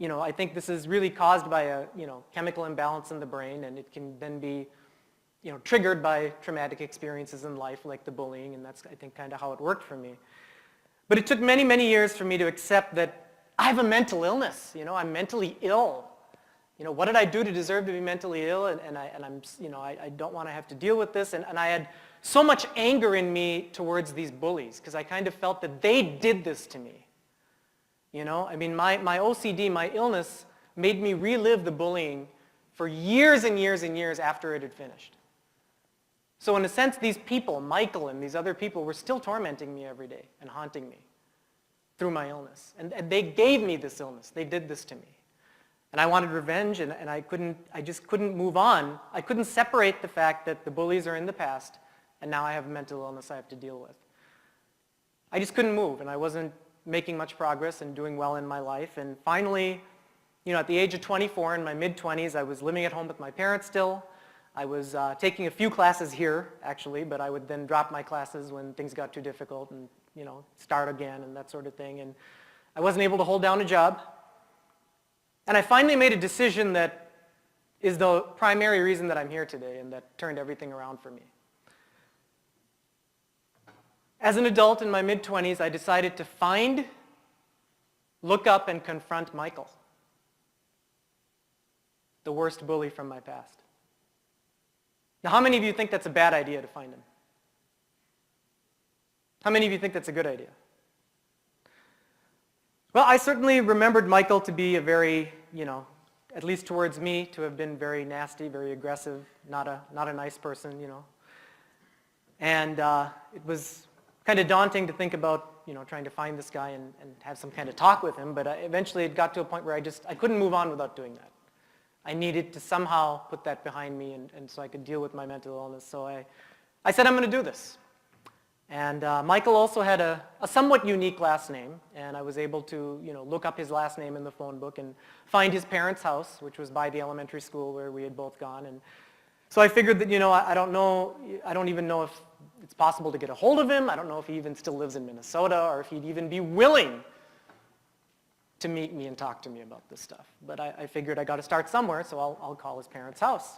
I think this is really caused by a, chemical imbalance in the brain, and it can then be, triggered by traumatic experiences in life like the bullying, and that's, I think, kind of how it worked for me. But it took many, many years for me to accept that I have a mental illness. I'm mentally ill. What did I do to deserve to be mentally ill? And I don't want to have to deal with this. And I had so much anger in me towards these bullies because I kind of felt that they did this to me. My OCD, my illness, made me relive the bullying for years and years and years after it had finished. So in a sense, these people, Michael and these other people, were still tormenting me every day and haunting me through my illness. And they gave me this illness. They did this to me. And I wanted revenge, and I just couldn't move on. I couldn't separate the fact that the bullies are in the past, and now I have a mental illness I have to deal with. I just couldn't move, and I wasn't making much progress and doing well in my life. And finally, at the age of 24, in my mid-20s, I was living at home with my parents still. I was taking a few classes here, actually, but I would then drop my classes when things got too difficult and, start again and that sort of thing. And I wasn't able to hold down a job. And I finally made a decision that is the primary reason that I'm here today and that turned everything around for me. As an adult in my mid-20s, I decided to find, look up, and confront Michael, the worst bully from my past. Now, how many of you think that's a bad idea to find him? How many of you think that's a good idea? Well, I certainly remembered Michael to be a very, at least towards me, to have been very nasty, very aggressive, not a nice person, And it was kind of daunting to think about, trying to find this guy and have some kind of talk with him, but eventually it got to a point where I couldn't move on without doing that. I needed to somehow put that behind me and so I could deal with my mental illness. So I said, I'm going to do this. And Michael also had a somewhat unique last name, and I was able to look up his last name in the phone book and find his parents' house, which was by the elementary school where we had both gone. And so I figured that, I don't even know if it's possible to get a hold of him. I don't know if he even still lives in Minnesota or if he'd even be willing to meet me and talk to me about this stuff. But I figured I got to start somewhere, so I'll call his parents' house.